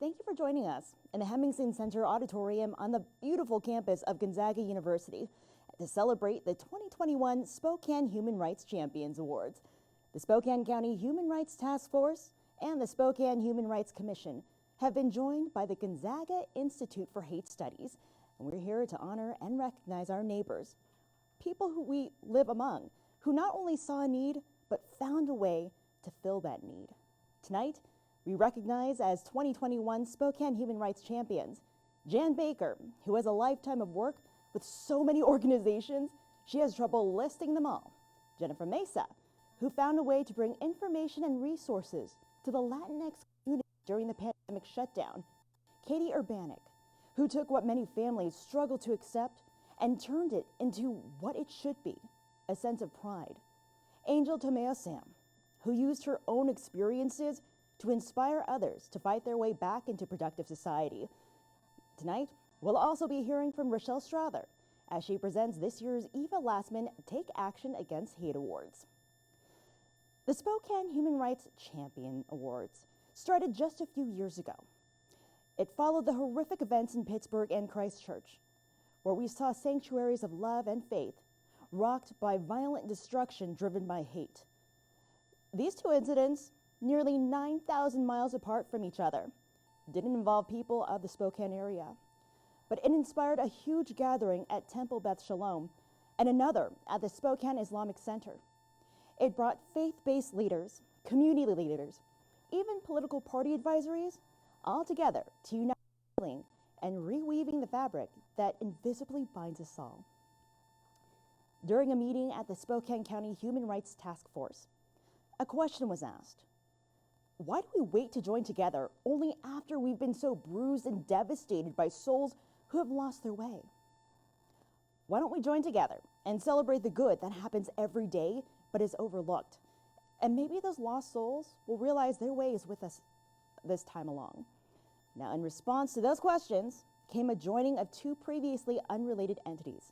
Thank you for joining us in the Hemmingson Center Auditorium on the beautiful campus of Gonzaga University to celebrate the 2021 Spokane Human Rights Champions Awards. The Spokane County Human Rights Task Force and the Spokane Human Rights Commission have been joined by the Gonzaga Institute for Hate Studies, and we're here to honor and recognize our neighbors, people who we live among, who not only saw a need, but found a way to fill that need. Tonight, we recognize as 2021 Spokane Human Rights Champions, Jan Baker, who has a lifetime of work with so many organizations, she has trouble listing them all. Jennifer Mesa, who found a way to bring information and resources to the Latinx community during the pandemic shutdown. Katie Urbanic, who took what many families struggle to accept and turned it into what it should be, a sense of pride. Angel Tameo Sam, who used her own experiences to inspire others to fight their way back into productive society. Tonight, we'll also be hearing from Rochelle Strother as she presents this year's Eva Lassman Take Action Against Hate Awards. The Spokane Human Rights Champion Awards started just a few years ago. It followed the horrific events in Pittsburgh and Christchurch, where we saw sanctuaries of love and faith rocked by violent destruction driven by hate. These two incidents, nearly 9,000 miles apart from each other, didn't involve people of the Spokane area, but it inspired a huge gathering at Temple Beth Shalom and another at the Spokane Islamic Center. It brought faith-based leaders, community leaders, even political party advisories, all together to unite healing and reweaving the fabric that invisibly binds us all. During a meeting at the Spokane County Human Rights Task Force, a question was asked. Why do we wait to join together only after we've been so bruised and devastated by souls who have lost their way? Why don't we join together and celebrate the good that happens every day but is overlooked? And maybe those lost souls will realize their way is with us this time along. Now, in response to those questions came a joining of two previously unrelated entities,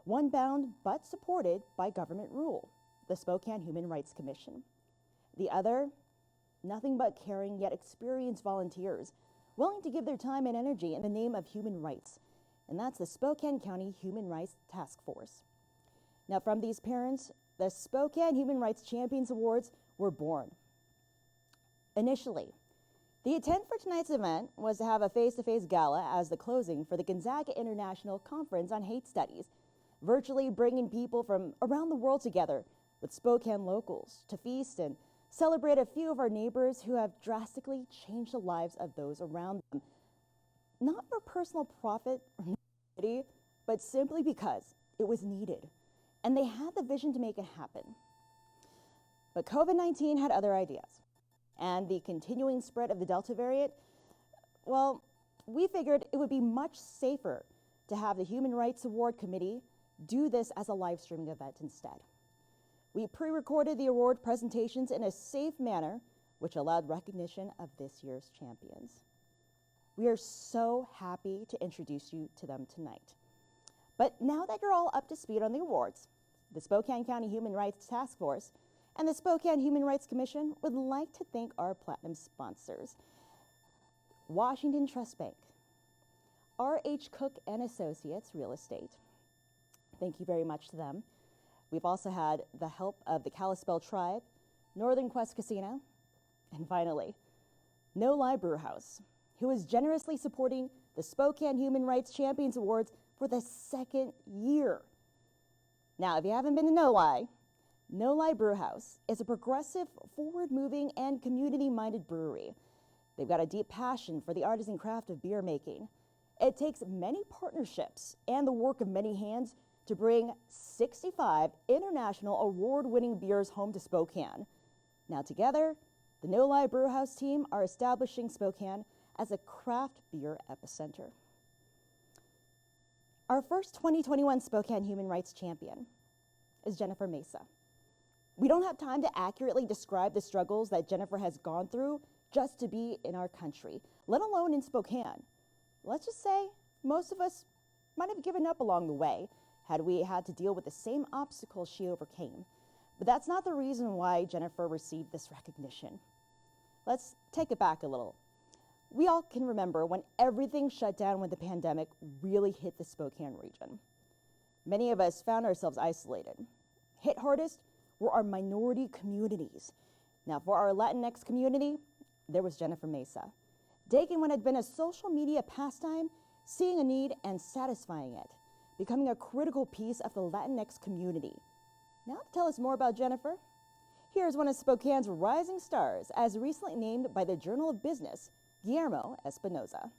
one bound but supported by government rule, the Spokane Human Rights Commission. The other, nothing but caring yet experienced volunteers willing to give their time and energy in the name of human rights, and that's the Spokane County Human Rights Task Force. Now, from these parents, the Spokane Human Rights Champions Awards were born. Initially, the intent for tonight's event was to have a face-to-face gala as the closing for the Gonzaga International Conference on Hate Studies, virtually bringing people from around the world together with Spokane locals to feast and celebrate a few of our neighbors who have drastically changed the lives of those around them, not for personal profit or necessity, but simply because it was needed, and they had the vision to make it happen. But COVID-19 had other ideas, and the continuing spread of the Delta variant, well, we figured it would be much safer to have the Human Rights Award Committee do this as a live streaming event instead. We pre-recorded the award presentations in a safe manner, which allowed recognition of this year's champions. We are so happy to introduce you to them tonight. But now that you're all up to speed on the awards, the Spokane County Human Rights Task Force and the Spokane Human Rights Commission would like to thank our platinum sponsors, Washington Trust Bank, R.H. Cook and Associates Real Estate. Thank you very much to them. We've also had the help of the Kalispell Tribe, Northern Quest Casino, and finally, No Lie Brewhouse, who is generously supporting the Spokane Human Rights Champions Awards for the second year. Now, if you haven't been to No Lie Brewhouse is a progressive, forward-moving, and community-minded brewery. They've got a deep passion for the artisan craft of beer making. It takes many partnerships and the work of many hands to bring 65 international award-winning beers home to Spokane. Now together, the No Lie Brewhouse team are establishing Spokane as a craft beer epicenter. Our first 2021 Spokane Human Rights Champion is Jennifer Mesa. We don't have time to accurately describe the struggles that Jennifer has gone through just to be in our country, let alone in Spokane. Let's just say most of us might have given up along the way had we had to deal with the same obstacles she overcame. But that's not the reason why Jennifer received this recognition. Let's take it back a little. We all can remember when everything shut down when the pandemic really hit the Spokane region. Many of us found ourselves isolated. Hit hardest were our minority communities. Now, for our Latinx community, there was Jennifer Mesa, taking what had been a social media pastime, seeing a need and satisfying it, becoming a critical piece of the Latinx community. Now to tell us more about Jennifer, here's one of Spokane's rising stars, as recently named by the Journal of Business, Guillermo Espinoza.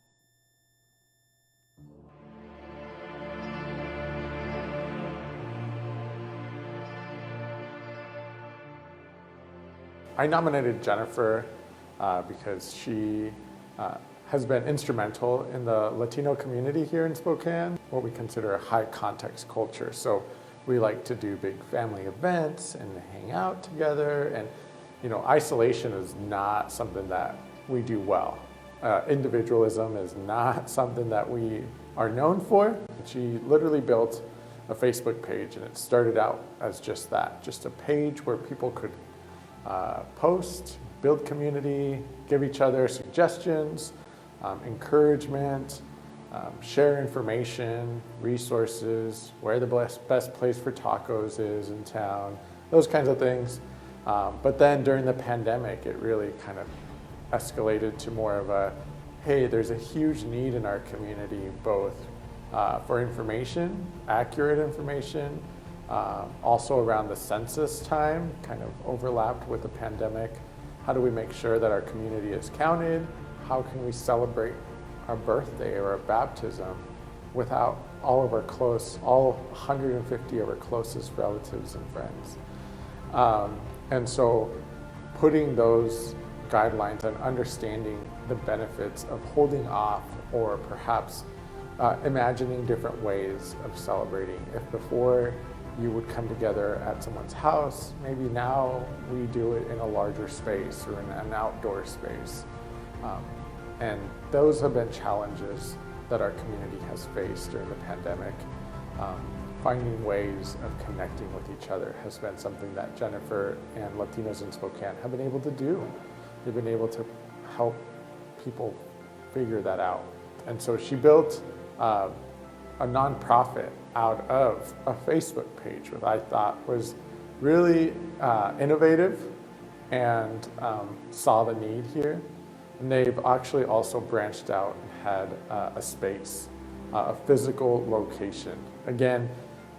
I nominated Jennifer because she has been instrumental in the Latino community here in Spokane, what we consider a high context culture. So we like to do big family events and hang out together, and isolation is not something that we do well. Individualism is not something that we are known for. She literally built a Facebook page, and it started out as just that, just a page where people could post, build community, give each other suggestions, encouragement, share information, resources, where the best place for tacos is in town, those kinds of things. But then during the pandemic, it really kind of escalated to more of a, hey, there's a huge need in our community, both for information, accurate information, also around the census time, kind of overlapped with the pandemic. How do we make sure that our community is counted? How can we celebrate our birthday or a baptism without all 150 of our closest relatives and friends? And so putting those guidelines and understanding the benefits of holding off, or perhaps imagining different ways of celebrating. If before you would come together at someone's house, maybe now we do it in a larger space or in an outdoor space. And those have been challenges that our community has faced during the pandemic. Finding ways of connecting with each other has been something that Jennifer and Latinos in Spokane have been able to do. They've been able to help people figure that out. And so she built a nonprofit out of a Facebook page, which I thought was really innovative and saw the need here. And they've actually also branched out and had a space, a physical location. Again,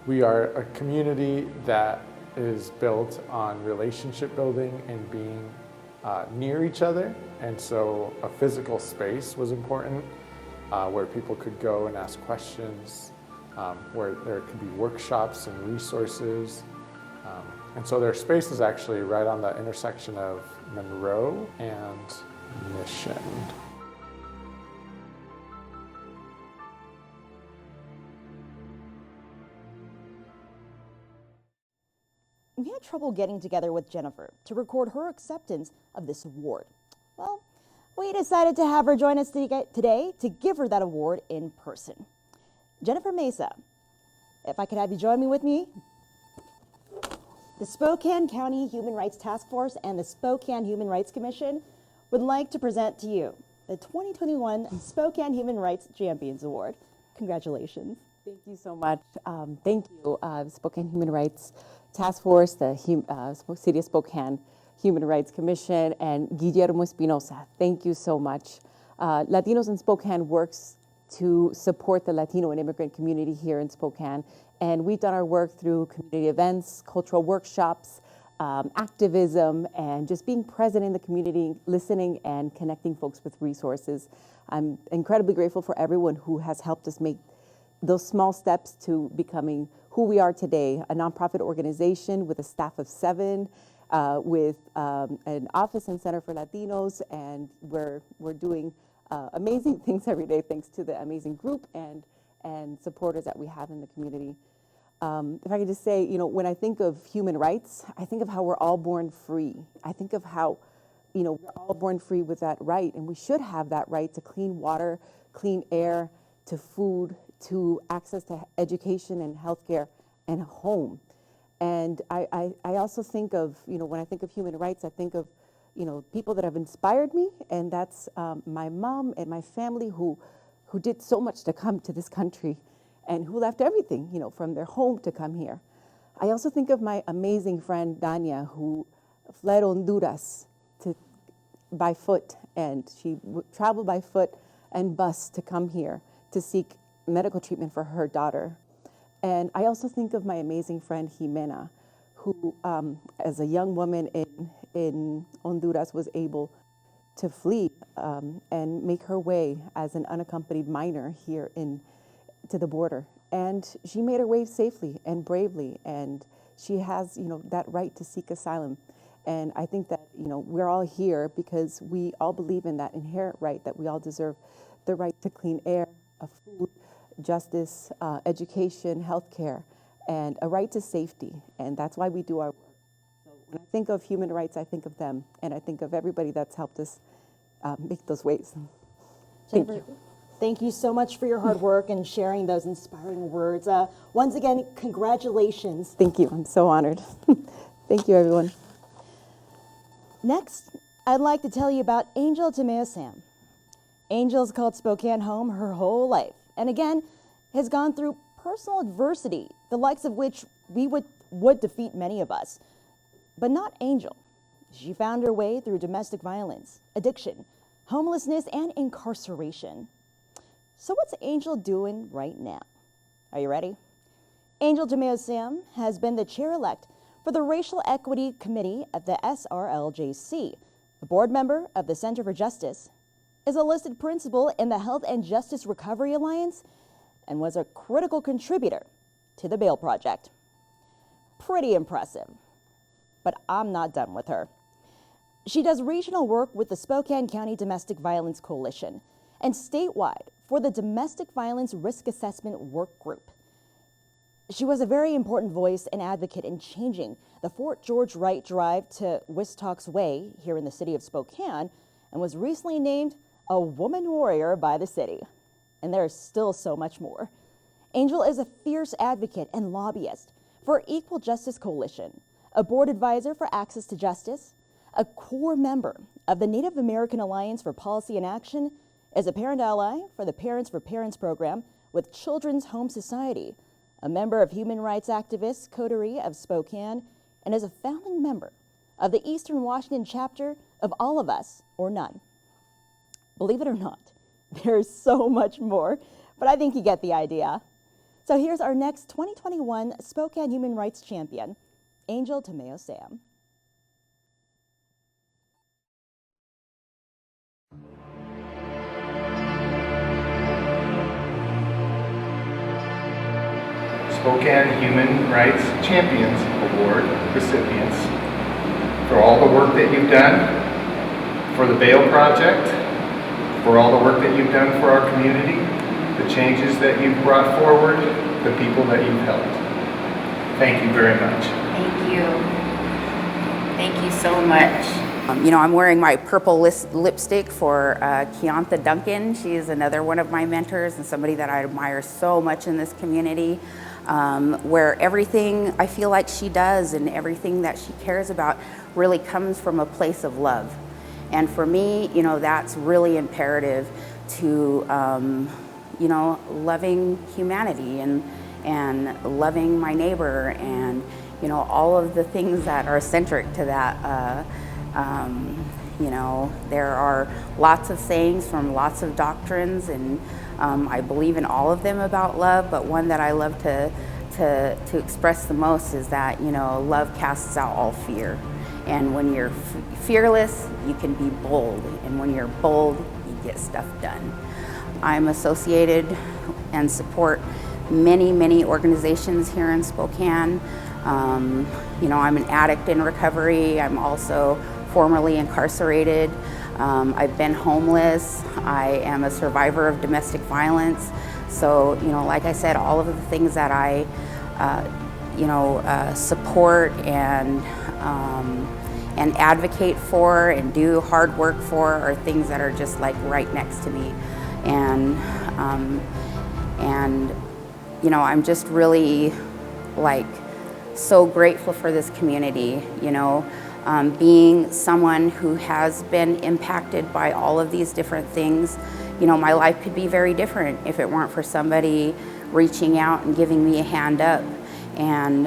we are a community that is built on relationship building and being near each other. And so a physical space was important, where people could go and ask questions, where there could be workshops and resources. And so their space is actually right on the intersection of Monroe and Mission. We had trouble getting together with Jennifer to record her acceptance of this award. Well, we decided to have her join us today to give her that award in person. Jennifer Mesa, if I could have you join me with me. The Spokane County Human Rights Task Force and the Spokane Human Rights Commission would like to present to you the 2021 Spokane Human Rights Champions Award. Congratulations. Thank you so much. Thank you, Spokane Human Rights Task Force, the City of Spokane Human Rights Commission, and Guillermo Espinoza. Thank you so much. Latinos in Spokane works to support the Latino and immigrant community here in Spokane, and we've done our work through community events, cultural workshops, activism, and just being present in the community, listening and connecting folks with resources. I'm incredibly grateful for everyone who has helped us make those small steps to becoming who we are today, a nonprofit organization with a staff of 7, with an office and center for Latinos, and we're doing amazing things every day thanks to the amazing group and supporters that we have in the community. If I could just say, when I think of human rights, I think of how we're all born free. I think of how, we're all born free with that right, and we should have that right to clean water, clean air, to food, to access to education and healthcare and a home. And I also think of, when I think of human rights, I think of, people that have inspired me, and that's my mom and my family who did so much to come to this country and who left everything, from their home to come here. I also think of my amazing friend, Dania, who fled Honduras by foot, and she traveled by foot and bus to come here to seek medical treatment for her daughter. And I also think of my amazing friend, Jimena, who, as a young woman in Honduras, was able to flee and make her way as an unaccompanied minor here to the border. And she made her way safely and bravely, and she has, that right to seek asylum. And I think that, we're all here because we all believe in that inherent right that we all deserve, the right to clean air, food, justice, education, healthcare, and a right to safety. And that's why we do our work. So when I think of human rights, I think of them, and I think of everybody that's helped us make those ways. Thank you. Thank you so much for your hard work and sharing those inspiring words. Once again, congratulations. Thank you. I'm so honored. Thank you, everyone. Next, I'd like to tell you about Tameo Sam. Angel's called Spokane home her whole life, and again, has gone through personal adversity, the likes of which we would defeat many of us. But not Angel. She found her way through domestic violence, addiction, homelessness, and incarceration. So what's Angel doing right now? Are you ready? Tameo Sam has been the chair-elect for the Racial Equity Committee of the SRLJC, a board member of the Center for Justice, is a listed principal in the Health and Justice Recovery Alliance, and was a critical contributor to the Bail Project. Pretty impressive, but I'm not done with her. She does regional work with the Spokane County Domestic Violence Coalition and statewide for the Domestic Violence Risk Assessment Work Group. She was a very important voice and advocate in changing the Fort George Wright Drive to Wistox Way here in the city of Spokane, and was recently named a woman warrior by the city. And there is still so much more. Angel is a fierce advocate and lobbyist for Equal Justice Coalition, a board advisor for Access to Justice, a core member of the Native American Alliance for Policy and Action, is a parent ally for the Parents for Parents program with Children's Home Society, a member of Human Rights Activists Coterie of Spokane, and is a founding member of the Eastern Washington chapter of All of Us or None. Believe it or not, there's so much more, but I think you get the idea. So here's our next 2021 Spokane Human Rights Champion, Tameo Sam. Spokane Human Rights Champions Award recipients for all the work that you've done for the Bail Project, for all the work that you've done for our community, the changes that you've brought forward, the people that you've helped. Thank you very much. Thank you. Thank you so much. I'm wearing my purple lipstick for Keonta Duncan. She is another one of my mentors and somebody that I admire so much in this community, where everything I feel like she does and everything that she cares about really comes from a place of love. And for me, that's really imperative to, loving humanity and loving my neighbor and, all of the things that are centric to that. There are lots of sayings from lots of doctrines, and I believe in all of them about love, but one that I love to express the most is that, love casts out all fear. And when you're fearless, you can be bold. And when you're bold, you get stuff done. I'm associated and support many, many organizations here in Spokane. I'm an addict in recovery. I'm also formerly incarcerated. I've been homeless. I am a survivor of domestic violence. So, like I said, all of the things that I, support and advocate for and do hard work for are things that are just like right next to me. And I'm just really so grateful for this community. Being someone who has been impacted by all of these different things, you know, my life could be very different if it weren't for somebody reaching out and giving me a hand up. And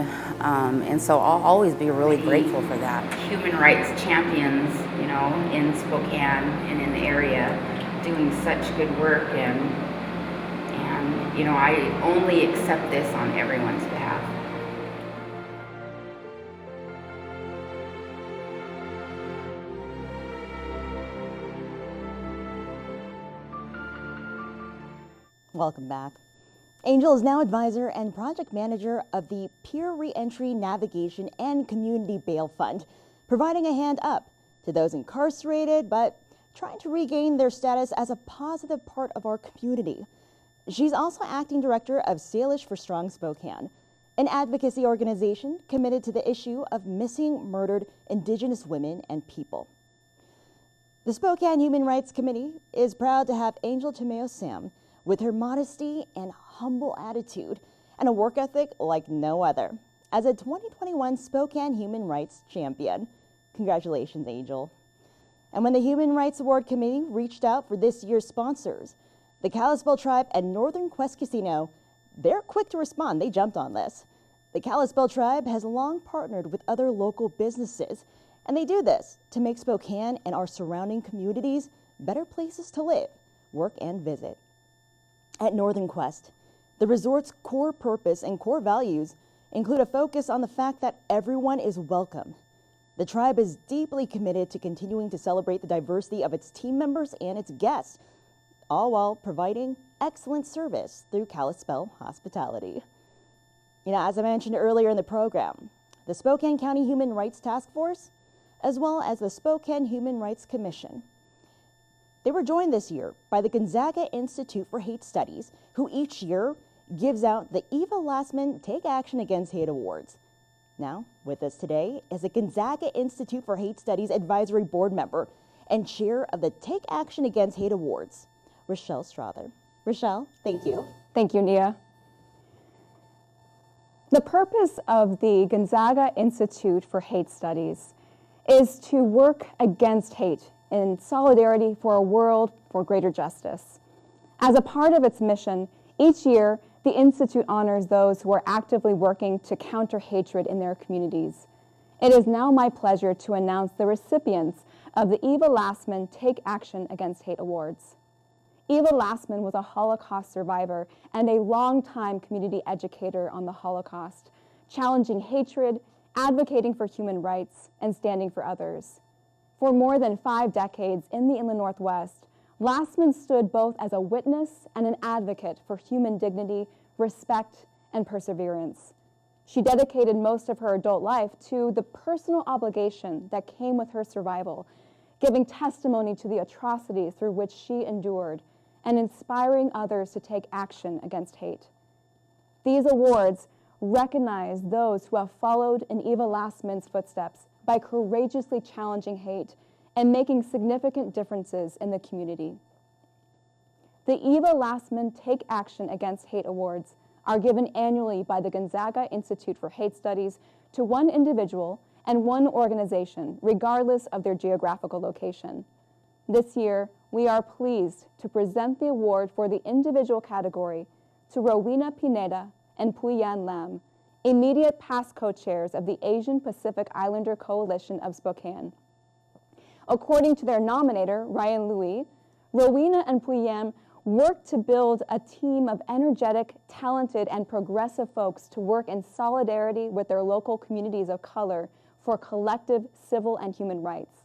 so I'll always be really grateful for that. Human rights champions, you know, in Spokane and in the area, doing such good work, and you know, I only accept this on everyone's behalf. Welcome back. Angel is now advisor and project manager of the Peer Reentry Navigation and Community Bail Fund, providing a hand up to those incarcerated but trying to regain their status as a positive part of our community. She's also acting director of Salish for Strong Spokane, an advocacy organization committed to the issue of missing, murdered Indigenous women and people. The Spokane Human Rights Committee is proud to have Angel Tameo Sam with her modesty and humble attitude and a work ethic like no other as a 2021 Spokane Human Rights Champion. Congratulations, Angel. And when the Human Rights Award Committee reached out for this year's sponsors, the Kalispell Tribe and Northern Quest Casino, they're quick to respond. They jumped on this. The Kalispell Tribe has long partnered with other local businesses, and they do this to make Spokane and our surrounding communities better places to live, work, and visit. At Northern Quest, the resort's core purpose and core values include a focus on the fact that everyone is welcome. The tribe is deeply committed to continuing to celebrate the diversity of its team members and its guests, all while providing excellent service through Kalispell hospitality. You know, as I mentioned earlier in the program, the Spokane County Human Rights Task Force, as well as the Spokane Human Rights Commission, they were joined this year by the Gonzaga Institute for Hate Studies, who each year gives out the Eva Lassman Take Action Against Hate Awards. Now, with us today is a Gonzaga Institute for Hate Studies Advisory Board member and chair of the Take Action Against Hate Awards, Rochelle Strother. Rochelle, thank you. Thank you, Nia. The purpose of the Gonzaga Institute for Hate Studies is to work against hate in solidarity for a world for greater justice. As a part of its mission, each year, the Institute honors those who are actively working to counter hatred in their communities. It is now my pleasure to announce the recipients of the Eva Lassman Take Action Against Hate Awards. Eva Lassman was a Holocaust survivor and a longtime community educator on the Holocaust, challenging hatred, advocating for human rights, and standing for others. For more than 5 decades in the Inland Northwest, Lassman stood both as a witness and an advocate for human dignity, respect, and perseverance. She dedicated most of her adult life to the personal obligation that came with her survival, giving testimony to the atrocities through which she endured, and inspiring others to take action against hate. These awards recognize those who have followed in Eva Lassman's footsteps by courageously challenging hate and making significant differences in the community. The Eva Lassman Take Action Against Hate Awards are given annually by the Gonzaga Institute for Hate Studies to one individual and one organization, regardless of their geographical location. This year, we are pleased to present the award for the individual category to Rowena Pineda and Puyan Lam, immediate past co-chairs of the Asian Pacific Islander Coalition of Spokane. According to their nominator, Ryan Louie, Rowena and Puyan worked to build a team of energetic, talented, and progressive folks to work in solidarity with their local communities of color for collective civil and human rights.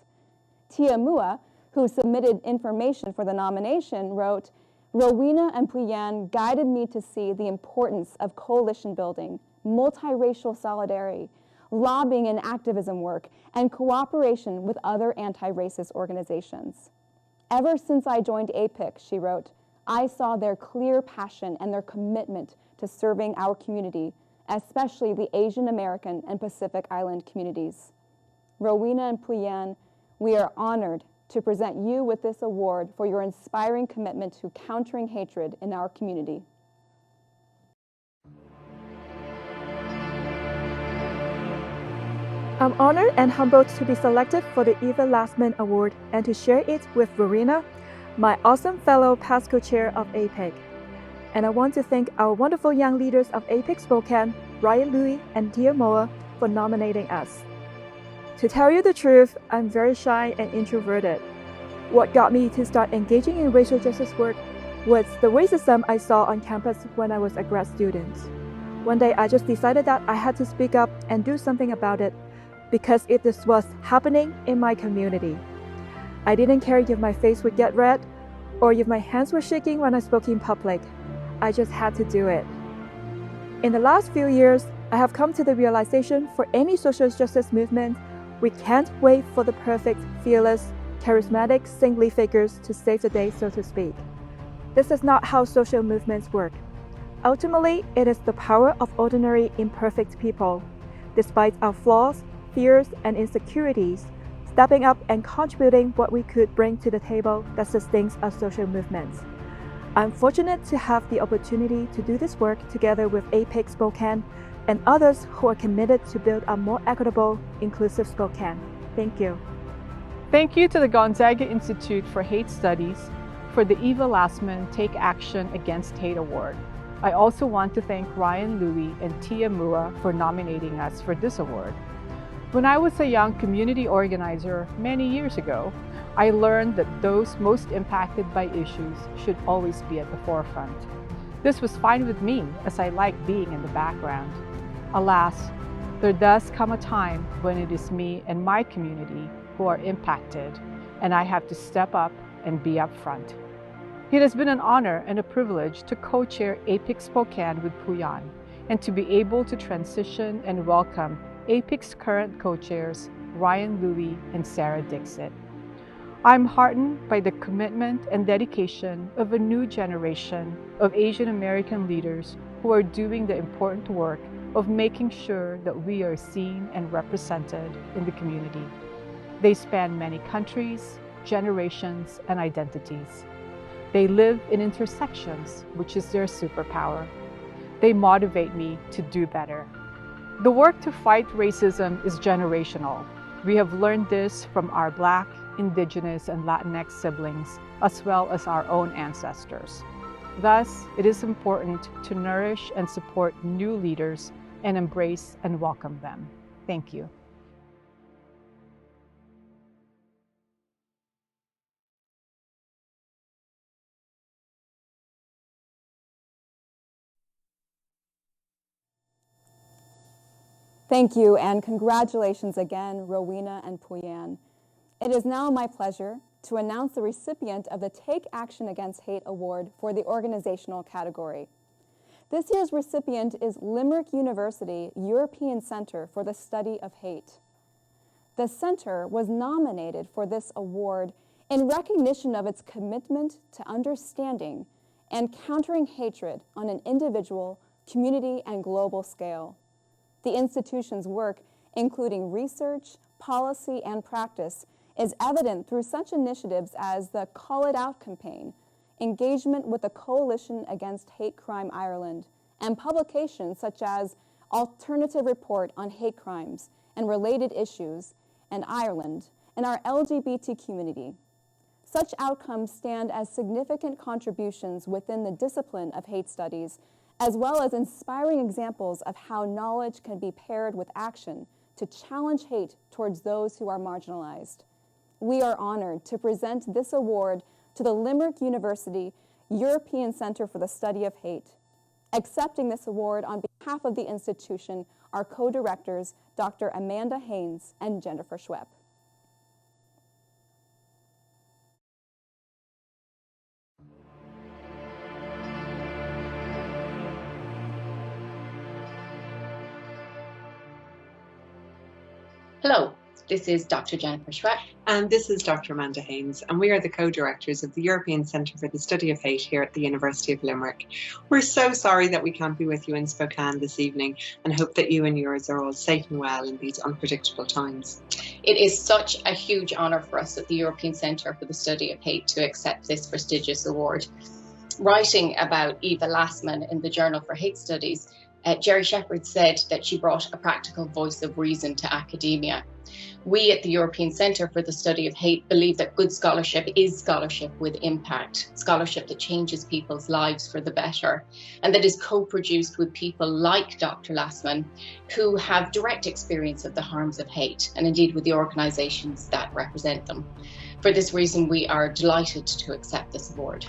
Tia Mua, who submitted information for the nomination, wrote, "Rowena and Puyan guided me to see the importance of coalition building, multiracial solidarity, lobbying and activism work, and cooperation with other anti-racist organizations. Ever since I joined APIC," she wrote, "I saw their clear passion and their commitment to serving our community, especially the Asian American and Pacific Island communities." Rowena and Puyan, we are honored to present you with this award for your inspiring commitment to countering hatred in our community. I'm honored and humbled to be selected for the Eva Lassman Award and to share it with Verena, my awesome fellow past co-chair of APIC. And I want to thank our wonderful young leaders of APIC Spokane, Ryan Louie and Tia Moa, for nominating us. To tell you the truth, I'm very shy and introverted. What got me to start engaging in racial justice work was the racism I saw on campus when I was a grad student. One day I just decided that I had to speak up and do something about it because if this was happening in my community. I didn't care if my face would get red or if my hands were shaking when I spoke in public. I just had to do it. In the last few years, I have come to the realization for any social justice movement, we can't wait for the perfect, fearless, charismatic, saintly figures to save the day, so to speak. This is not how social movements work. Ultimately, it is the power of ordinary, imperfect people, despite our flaws, fears, and insecurities, stepping up and contributing what we could bring to the table that sustains our social movements. I'm fortunate to have the opportunity to do this work together with APIC Spokane and others who are committed to build a more equitable, inclusive Spokane. Thank you. Thank you to the Gonzaga Institute for Hate Studies for the Eva Lassman Take Action Against Hate Award. I also want to thank Ryan Louie and Tia Moa for nominating us for this award. When I was a young community organizer many years ago, I learned that those most impacted by issues should always be at the forefront. This was fine with me, as I like being in the background. Alas, there does come a time when it is me and my community who are impacted, and I have to step up and be up front. It has been an honor and a privilege to co-chair APIC Spokane with Puyan, and to be able to transition and welcome APIC's current co-chairs, Ryan Louie and Sarah Dixit. I'm heartened by the commitment and dedication of a new generation of Asian American leaders who are doing the important work of making sure that we are seen and represented in the community. They span many countries, generations, and identities. They live in intersections, which is their superpower. They motivate me to do better. The work to fight racism is generational. We have learned this from our Black, Indigenous, and Latinx siblings, as well as our own ancestors. Thus, it is important to nourish and support new leaders and embrace and welcome them. Thank you. Thank you, and congratulations again, Rowena and Puyan. It is now my pleasure to announce the recipient of the Take Action Against Hate Award for the organizational category. This year's recipient is Limerick University European Center for the Study of Hate. The center was nominated for this award in recognition of its commitment to understanding and countering hatred on an individual, community, and global scale. The institution's work, including research, policy, and practice, is evident through such initiatives as the Call It Out campaign, engagement with the Coalition Against Hate Crime Ireland, and publications such as Alternative Report on Hate Crimes and Related Issues in Ireland and our LGBT community. Such outcomes stand as significant contributions within the discipline of hate studies, as well as inspiring examples of how knowledge can be paired with action to challenge hate towards those who are marginalized. We are honored to present this award to the Limerick University European Center for the Study of Hate. Accepting this award on behalf of the institution are co-directors Dr. Amanda Haynes and Jennifer Schwepp. Hello, this is Dr. Jennifer Schwepp. And this is Dr. Amanda Haynes, and we are the co-directors of the European Centre for the Study of Hate here at the University of Limerick. We're so sorry that we can't be with you in Spokane this evening, and hope that you and yours are all safe and well in these unpredictable times. It is such a huge honour for us at the European Centre for the Study of Hate to accept this prestigious award. Writing about Eva Lassman in the Journal for Hate Studies, Jerry Shepherd said that she brought a practical voice of reason to academia. We at the European Centre for the Study of Hate believe that good scholarship is scholarship with impact, scholarship that changes people's lives for the better, and that is co-produced with people like Dr. Lassman, who have direct experience of the harms of hate, and indeed with the organisations that represent them. For this reason, we are delighted to accept this award.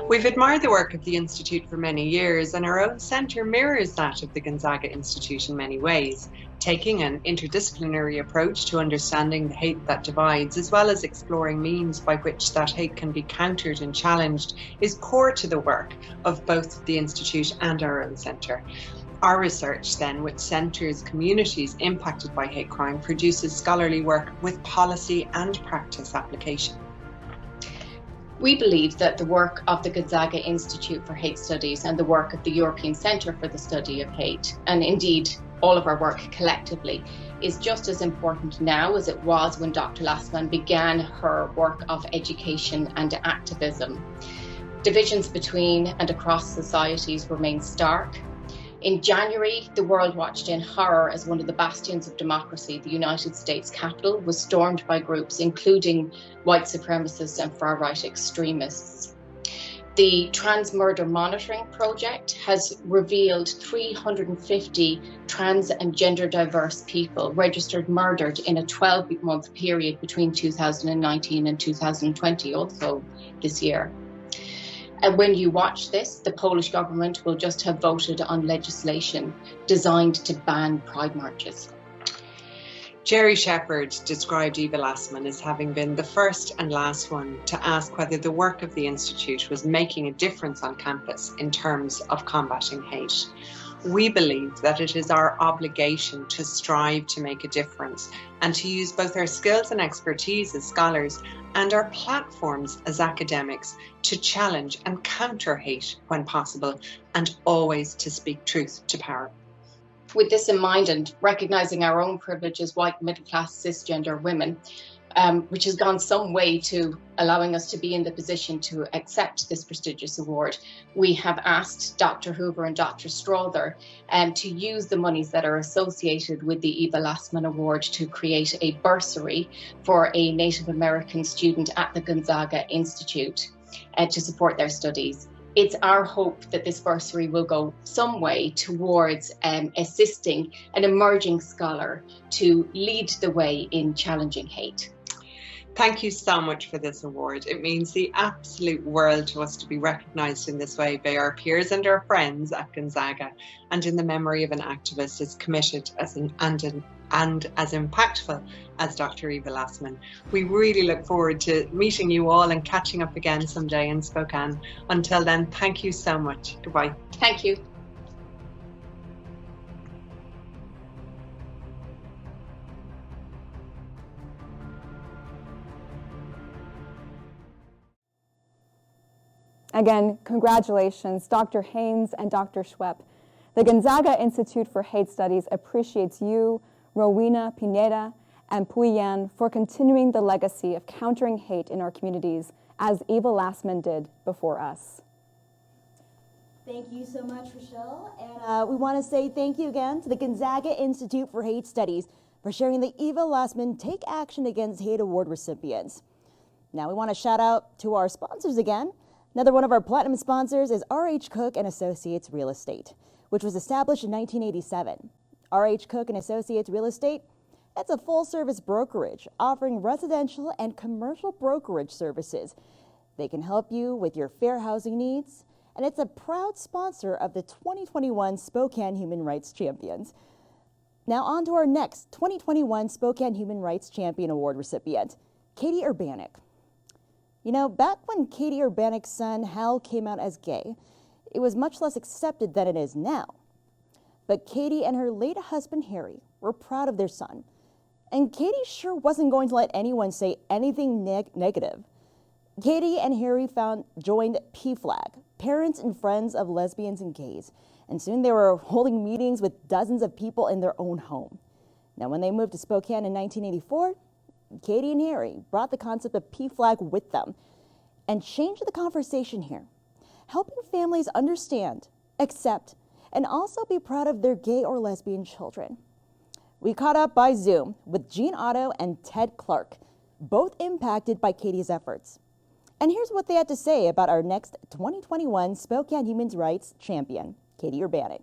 We've admired the work of the Institute for many years, and our own centre mirrors that of the Gonzaga Institute in many ways, taking an interdisciplinary approach to understanding the hate that divides, as well as exploring means by which that hate can be countered and challenged, is core to the work of both the Institute and our own centre. Our research then, which centres communities impacted by hate crime, produces scholarly work with policy and practice application. We believe that the work of the Gonzaga Institute for Hate Studies and the work of the European Centre for the Study of Hate, and indeed all of our work collectively, is just as important now as it was when Dr. Lassman began her work of education and activism. Divisions between and across societies remain stark. In January, the world watched in horror as one of the bastions of democracy, the United States Capitol, was stormed by groups including white supremacists and far-right extremists. The Trans Murder Monitoring Project has revealed 350 trans and gender diverse people registered murdered in a 12-month period between 2019 and 2020, also this year. And when you watch this, the Polish government will just have voted on legislation designed to ban pride marches. Jerry Shepherd described Eva Lassman as having been the first and last one to ask whether the work of the Institute was making a difference on campus in terms of combating hate. We believe that it is our obligation to strive to make a difference and to use both our skills and expertise as scholars and our platforms as academics to challenge and counter hate when possible, and always to speak truth to power. With this in mind, and recognising our own privilege as white middle-class cisgender women, which has gone some way to allowing us to be in the position to accept this prestigious award, we have asked Dr. Hoover and Dr. Strother to use the monies that are associated with the Eva Lassman Award to create a bursary for a Native American student at the Gonzaga Institute to support their studies. It's our hope that this bursary will go some way towards assisting an emerging scholar to lead the way in challenging hate. Thank you so much for this award. It means the absolute world to us to be recognised in this way by our peers and our friends at Gonzaga, and in the memory of an activist as committed and as impactful as Dr. Eva Lassman. We really look forward to meeting you all and catching up again someday in Spokane. Until then, thank you so much. Goodbye. Thank you. Again, congratulations, Dr. Haynes and Dr. Schwepp. The Gonzaga Institute for Hate Studies appreciates you, Rowena Pineda, and Puyan for continuing the legacy of countering hate in our communities, as Eva Lassman did before us. Thank you so much, Rochelle. And we want to say thank you again to the Gonzaga Institute for Hate Studies for sharing the Eva Lassman Take Action Against Hate Award recipients. Now we want to shout out to our sponsors again. Another one of our platinum sponsors is R.H. Cook & Associates Real Estate, which was established in 1987. R.H. Cook & Associates Real Estate, that's a full-service brokerage offering residential and commercial brokerage services. They can help you with your fair housing needs, and it's a proud sponsor of the 2021 Spokane Human Rights Champions. Now on to our next 2021 Spokane Human Rights Champion Award recipient, Katie Urbanic. You know, back when Katie Urbanic's son, Hal, came out as gay, it was much less accepted than it is now. But Katie and her late husband, Harry, were proud of their son. And Katie sure wasn't going to let anyone say anything negative. Katie and Harry joined PFLAG, Parents and Friends of Lesbians and Gays, and soon they were holding meetings with dozens of people in their own home. Now, when they moved to Spokane in 1984, Katie and Harry brought the concept of PFLAG with them and changed the conversation here, helping families understand, accept, and also be proud of their gay or lesbian children. We caught up by Zoom with Jean Otto and Ted Clark, both impacted by Katie's efforts. And here's what they had to say about our next 2021 Spokane Human Rights Champion, Katie Urbanic.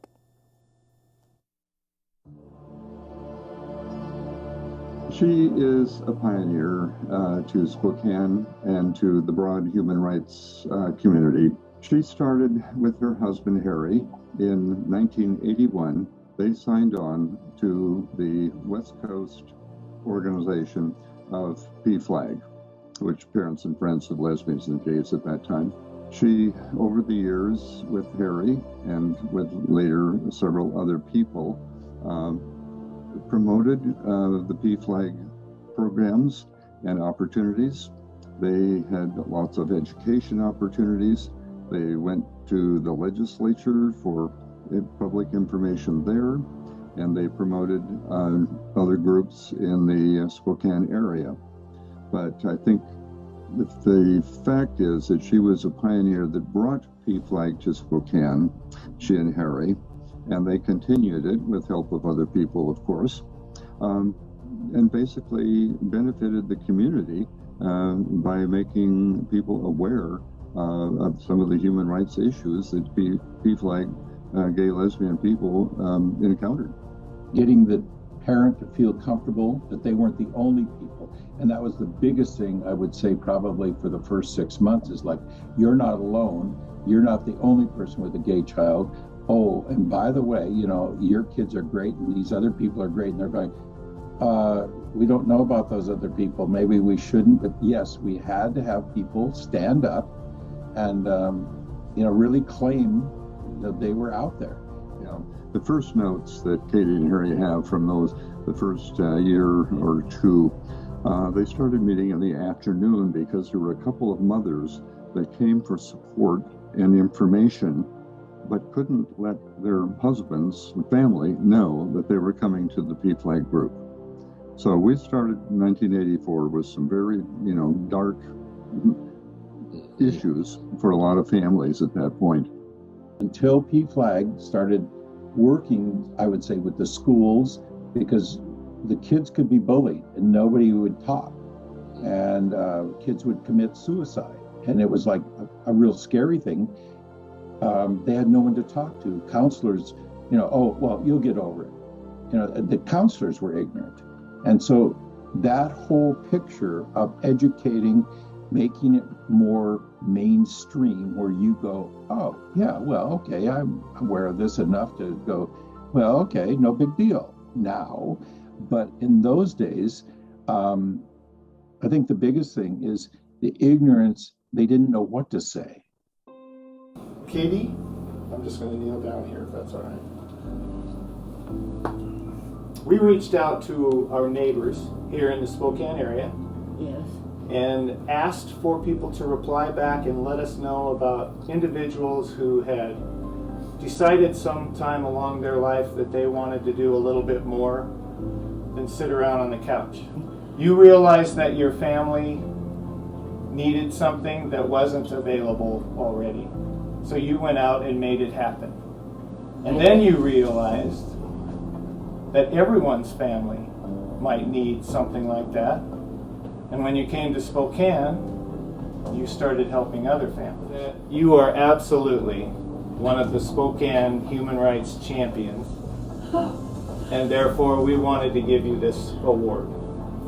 She is a pioneer to Spokane and to the broad human rights community. She started with her husband, Harry, in 1981. They signed on to the West Coast organization of PFLAG, which Parents and Friends of Lesbians and Gays at that time. She, over the years with Harry and with later several other people, promoted the PFLAG programs and opportunities. They had lots of education opportunities. They went to the legislature for public information there, and they promoted other groups in the Spokane area. But I think the fact is that she was a pioneer that brought PFLAG to Spokane, she and Harry, and they continued it with help of other people, of course, and basically benefited the community by making people aware of some of the human rights issues that PFLAG gay, lesbian people encountered. Getting the parent to feel comfortable that they weren't the only people. And that was the biggest thing I would say probably for the first 6 months is like, you're not alone. You're not the only person with a gay child. Oh, and by the way, you know, your kids are great and these other people are great. And they're going, we don't know about those other people. Maybe we shouldn't. But yes, we had to have people stand up and, you know, really claim that they were out there. Yeah. The first notes that Katie and Harry have from the first year or two, they started meeting in the afternoon because there were a couple of mothers that came for support and information, but couldn't let their husbands and family know that they were coming to the PFLAG group. So we started in 1984 with some very, you know, dark issues for a lot of families at that point. Until PFLAG started working, I would say, with the schools, because the kids could be bullied and nobody would talk, and kids would commit suicide, and it was like a real scary thing. They had no one to talk to. Counselors, you know, oh, well, you'll get over it. You know, the counselors were ignorant. And so that whole picture of educating, making it more mainstream, where you go, oh, yeah, well, okay, I'm aware of this enough to go, well, okay, no big deal now. But in those days, I think the biggest thing is the ignorance. They didn't know what to say. Katie, I'm just going to kneel down here if that's all right. We reached out to our neighbors here in the Spokane area. Yes. And asked for people to reply back and let us know about individuals who had decided sometime along their life that they wanted to do a little bit more than sit around on the couch. You realized that your family needed something that wasn't available already. So you went out and made it happen. And then you realized that everyone's family might need something like that. And when you came to Spokane, you started helping other families. You are absolutely one of the Spokane human rights champions. And therefore, we wanted to give you this award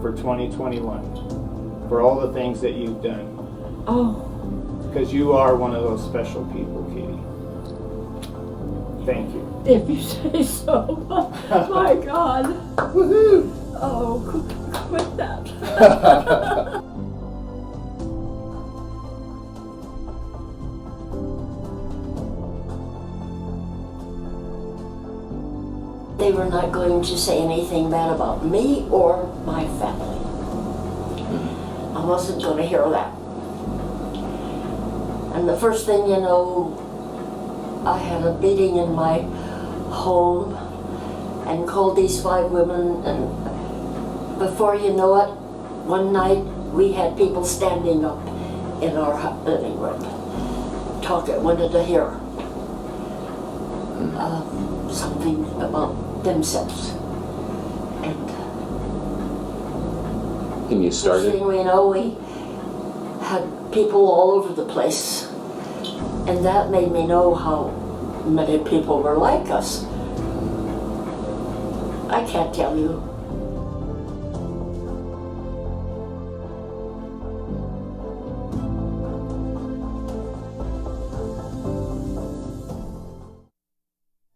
for 2021 for all the things that you've done. Oh. Because you are one of those special people, Katie. Thank you. If you say so. My God. Woohoo! Oh, quit that. They were not going to say anything bad about me or my family. I wasn't going to hear that. And the first thing you know, I had a meeting in my home and called these 5 women, and before you know it, one night we had people standing up in our living room, talking, wanted to hear something about themselves. And you started? First thing we know, we had people all over the place. And that made me know how many people were like us. I can't tell you.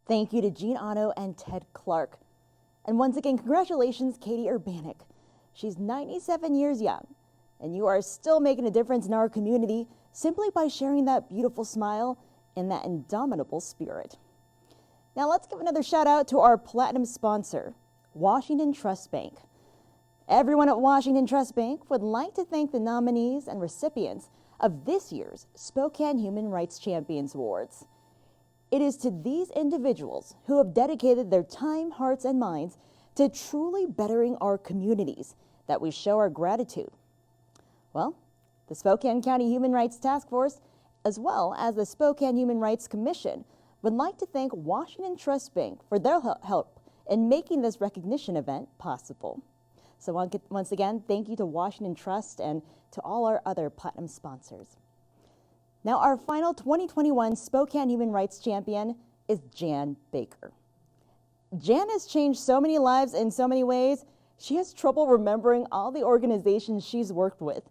Thank you to Jean Otto and Ted Clark. And once again, congratulations, Katie Urbanic. She's 97 years young, and you are still making a difference in our community simply by sharing that beautiful smile and that indomitable spirit. Now let's give another shout out to our platinum sponsor, Washington Trust Bank. Everyone at Washington Trust Bank would like to thank the nominees and recipients of this year's Spokane Human Rights Champions Awards. It is to these individuals who have dedicated their time, hearts, and minds to truly bettering our communities that we show our gratitude. Well, the Spokane County Human Rights Task Force, as well as the Spokane Human Rights Commission, would like to thank Washington Trust Bank for their help in making this recognition event possible. So once again, thank you to Washington Trust and to all our other platinum sponsors. Now, our final 2021 Spokane Human Rights Champion is Jan Baker. Jan has changed so many lives in so many ways, she has trouble remembering all the organizations she's worked with.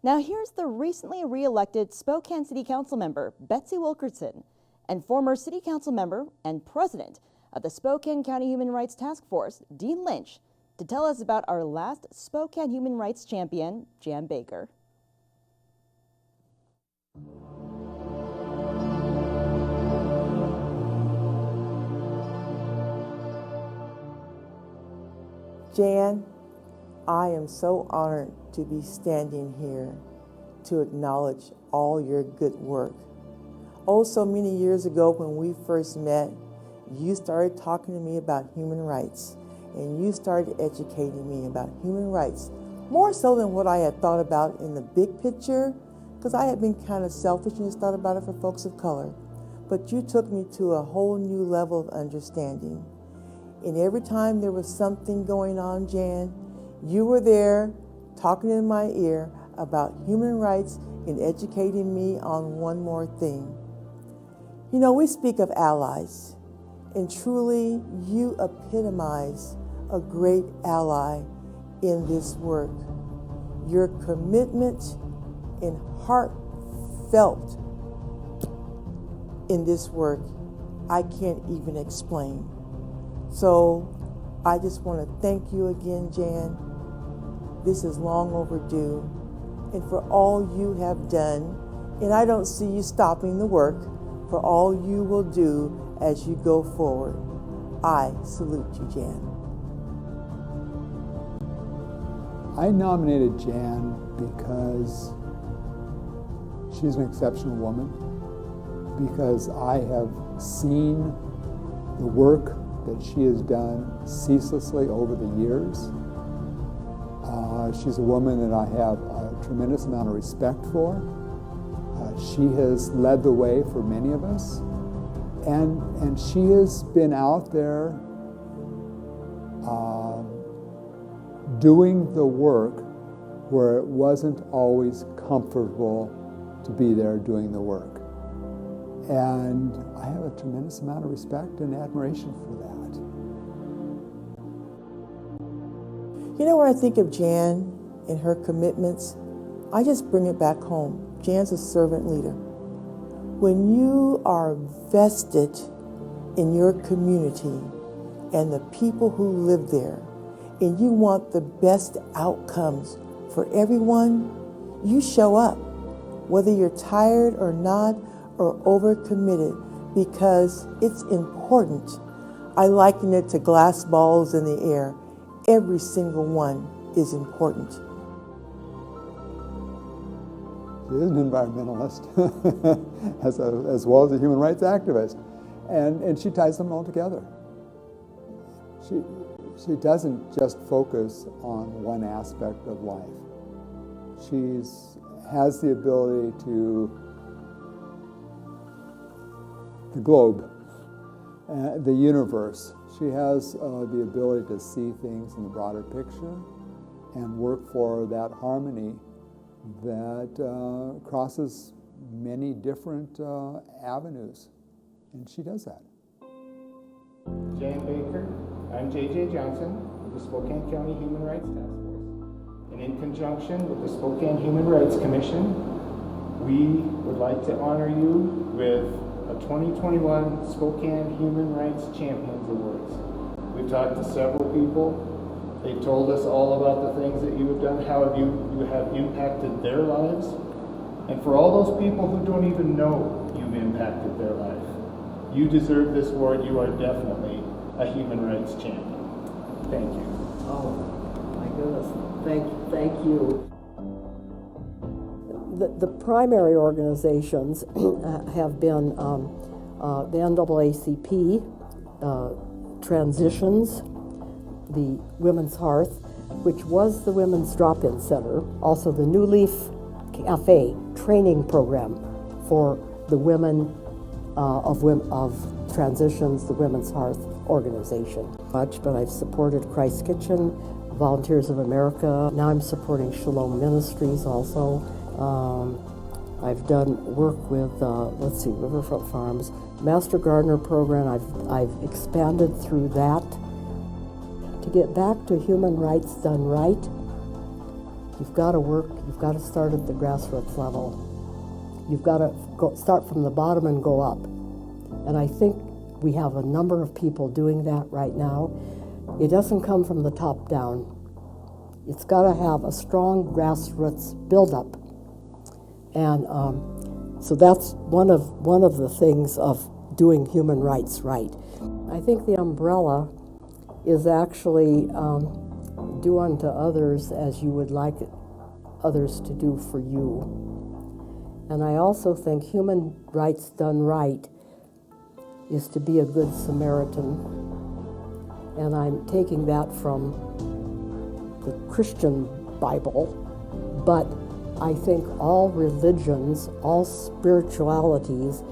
Now, here's the recently re-elected Spokane City Council member, Betsy Wilkerson, and former City Council member and president of the Spokane County Human Rights Task Force, Dean Lynch, to tell us about our last Spokane Human Rights Champion, Jan Baker. Jan, I am so honored to be standing here to acknowledge all your good work. Oh, so many years ago when we first met, you started talking to me about human rights, and you started educating me about human rights, more so than what I had thought about in the big picture, because I had been kind of selfish and just thought about it for folks of color. But you took me to a whole new level of understanding. And every time there was something going on, Jan, you were there talking in my ear about human rights and educating me on one more thing. You know, we speak of allies, and truly you epitomize a great ally in this work. Your commitment and heartfelt in this work, I can't even explain. So I just want to thank you again, Jan. This is long overdue. And for all you have done, and I don't see you stopping the work, for all you will do as you go forward. I salute you, Jan. I nominated Jan because she's an exceptional woman, because I have seen the work that she has done ceaselessly over the years. She's a woman that I have a tremendous amount of respect for. She has led the way for many of us, and she has been out there doing the work where it wasn't always comfortable to be there doing the work. And I have a tremendous amount of respect and admiration for that. You know, when I think of Jan and her commitments, I just bring it back home. Jan's a servant leader. When you are vested in your community and the people who live there, and you want the best outcomes for everyone, you show up, whether you're tired or not, or overcommitted, because it's important. I liken it to glass balls in the air. Every single one is important. She is an environmentalist as well as a human rights activist, and she ties them all together. She doesn't just focus on one aspect of life. She has the ability to the globe the universe. She has the ability to see things in the broader picture and work for that harmony that crosses many different avenues, and she does that. Jan Baker, I'm J.J. Johnson with the Spokane County Human Rights Task Force. And in conjunction with the Spokane Human Rights Commission, we would like to honor you with a 2021 Spokane Human Rights Champions Awards. We've talked to several people. They've told us all about the things that you have done, how you have impacted their lives. And for all those people who don't even know you've impacted their life, you deserve this award. You are definitely a human rights champion. Thank you. Oh, my goodness. Thank you. The primary organizations have been the NAACP, Transitions, the Women's Hearth, which was the Women's Drop-In Center, also the New Leaf Cafe training program for the women of Transitions, the Women's Hearth organization. But I've supported Christ's Kitchen, Volunteers of America. Now I'm supporting Shalom Ministries also. I've done work with, Riverfront Farms, Master Gardener Program. I've expanded through that. To get back to human rights done right, you've got to work, you've got to start at the grassroots level. You've got to start from the bottom and go up. And I think we have a number of people doing that right now. It doesn't come from the top down. It's got to have a strong grassroots buildup. And so that's one of the things of doing human rights right. I think the umbrella is actually do unto others as you would like others to do for you. And I also think human rights done right is to be a good Samaritan. And I'm taking that from the Christian Bible, but I think all religions, all spiritualities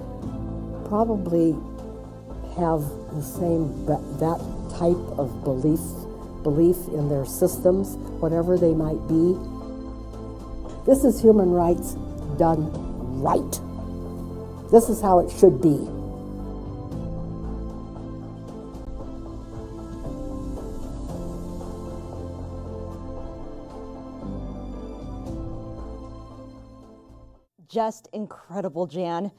probably have the same, that type of belief in their systems, whatever they might be. This is human rights done right. This is how it should be. Just incredible, Jan.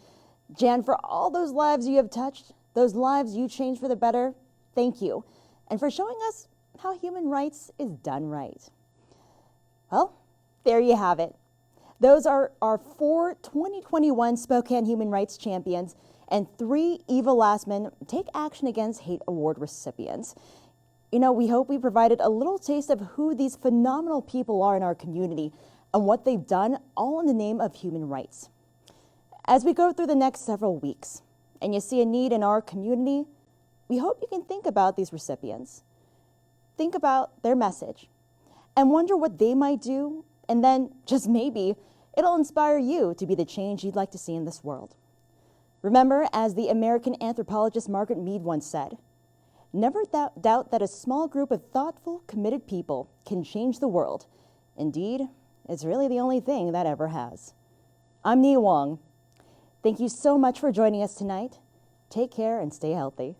Jan, for all those lives you have touched, those lives you changed for the better, thank you. And for showing us how human rights is done right. Well, there you have it. Those are our 4 2021 Spokane Human Rights Champions and 3 Eva Lassman Take Action Against Hate Award recipients. You know, we hope we provided a little taste of who these phenomenal people are in our community and what they've done, all in the name of human rights. As we go through the next several weeks and you see a need in our community, we hope you can think about these recipients, think about their message, and wonder what they might do, and then, just maybe, it'll inspire you to be the change you'd like to see in this world. Remember, as the American anthropologist Margaret Mead once said, never doubt that a small group of thoughtful, committed people can change the world. Indeed, it's really the only thing that ever has. I'm Nia Wong. Thank you so much for joining us tonight. Take care and stay healthy.